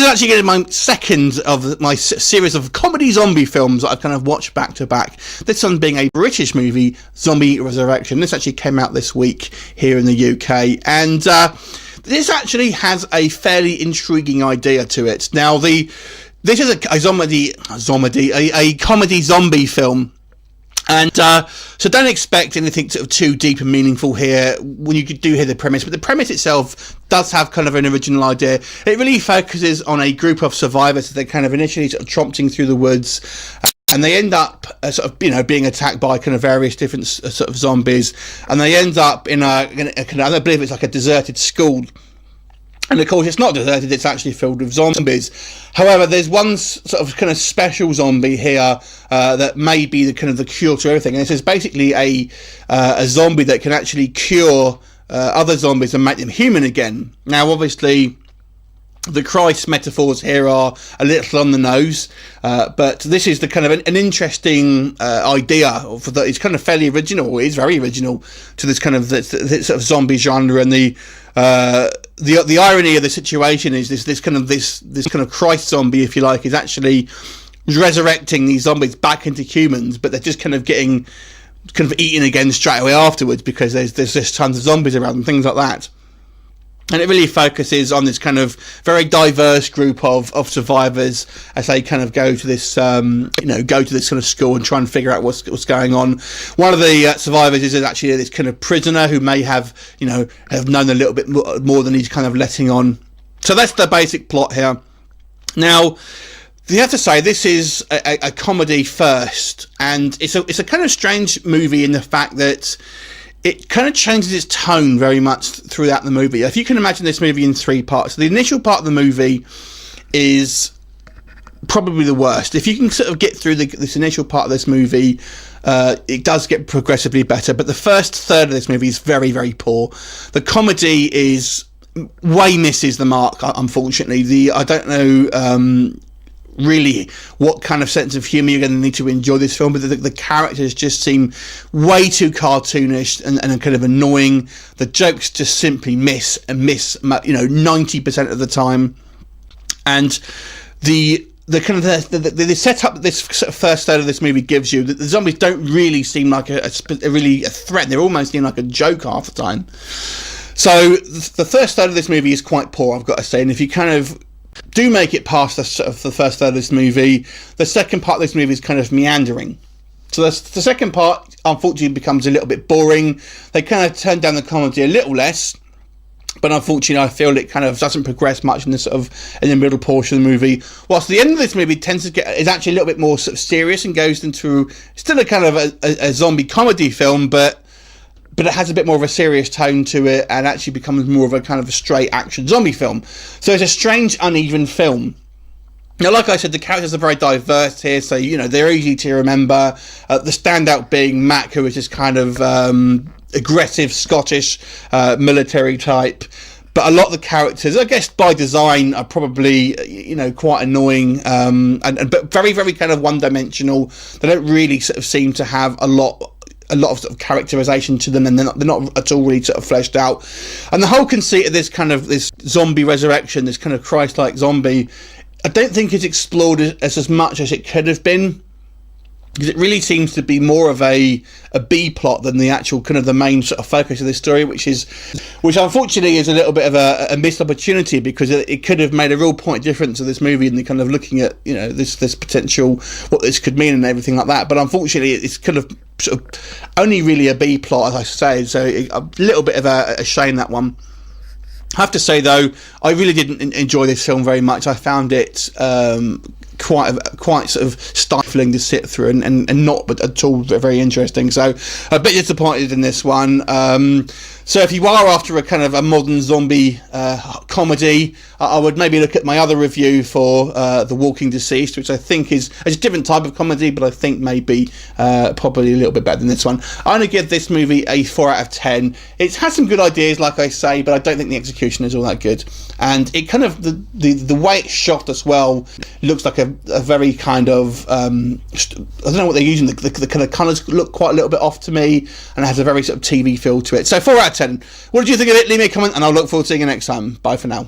is actually going to be my second of my series of comedy zombie films that I've kind of watched back to back. This one being a British movie, Zombie Resurrection. This actually came out this week here in the UK, and this actually has a fairly intriguing idea to it. Now, this is a comedy zombie film. And so don't expect anything sort of too deep and meaningful here when you do hear the premise. But the premise itself does have kind of an original idea. It really focuses on a group of survivors that they're kind of initially sort of tromping through the woods. And they end up sort of, being attacked by kind of various different sort of zombies. And they end up in I believe it's like a deserted school. And of course, it's not deserted, it's actually filled with zombies. However, there's one sort of kind of special zombie here that may be the kind of the cure to everything. And this is basically a zombie that can actually cure other zombies and make them human again. Now, obviously, the Christ metaphors here are a little on the nose, but this is the kind of an interesting idea. It's kind of fairly original. It is very original to this kind of this sort of zombie genre, and the irony of the situation is this kind of Christ zombie, if you like, is actually resurrecting these zombies back into humans, but they're just kind of getting kind of eaten again straight away afterwards because there's just tons of zombies around and things like that. And it really focuses on this kind of very diverse group of survivors as they kind of go to this kind of school and try and figure out what's going on. One of the survivors is actually this kind of prisoner who may have known a little bit more than he's kind of letting on. So that's the basic plot here. Now, you have to say this is a comedy first, and it's a kind of strange movie in the fact that it kind of changes its tone very much throughout the movie. If you can imagine this movie in three parts. The initial part of the movie is probably the worst. If you can sort of get through this initial part of this movie, it does get progressively better. But the first third of this movie is very, very poor. The comedy misses the mark, unfortunately. I don't know really what kind of sense of humour you're going to need to enjoy this film, but the characters just seem way too cartoonish and kind of annoying. The jokes just simply miss 90% of the time, and the kind of the setup this sort of first third of this movie gives you, that the zombies don't really seem like a threat. They almost seem like a joke half the time. So the first third of this movie is quite poor, I've got to say, and if you kind of do make it past the first third of this movie, the second part of this movie is kind of meandering. So the second part, unfortunately, becomes a little bit boring. They kind of turn down the comedy a little less, but unfortunately, I feel it kind of doesn't progress much in the middle portion of the movie. Whilst the end of this movie is actually a little bit more sort of serious and goes into still a kind of a zombie comedy film, but it has a bit more of a serious tone to it and actually becomes more of a kind of a straight action zombie film. So it's a strange, uneven film. Now, like I said, the characters are very diverse here, so, they're easy to remember. The standout being Mac, who is this kind of aggressive Scottish military type. But a lot of the characters, I guess by design, are probably, quite annoying, but very, very kind of one-dimensional. They don't really sort of seem to have a lot of sort of characterization to them, and they're not at all really sort of fleshed out. And the whole conceit of this zombie resurrection, this kind of Christ-like zombie, I don't think is explored as much as it could have been, because it really seems to be more of a B plot than the actual kind of the main sort of focus of this story, which unfortunately is a little bit of a missed opportunity, because it could have made a real point difference to this movie, and kind of looking at this potential, what this could mean and everything like that. But unfortunately, it's kind of sort of only really a B plot, as I say, so a little bit of a shame, that one. I have to say, though, I really didn't enjoy this film very much. I found it quite sort of stifling to sit through, and not at all very interesting. So a bit disappointed in this one. So if you are after a kind of a modern zombie comedy, I would maybe look at my other review for The Walking Deceased, which I think is a different type of comedy, but I think maybe probably a little bit better than this one. I'm going to give this movie a 4 out of 10. It has some good ideas, like I say, but I don't think the execution is all that good. And it kind of, the way it's shot as well, looks like a very kind of, I don't know what they're using, the kind of colours look quite a little bit off to me, and it has a very sort of TV feel to it. So 4 out of 10. What did you think of it? Leave me a comment, and I'll look forward to seeing you next time. Bye for now.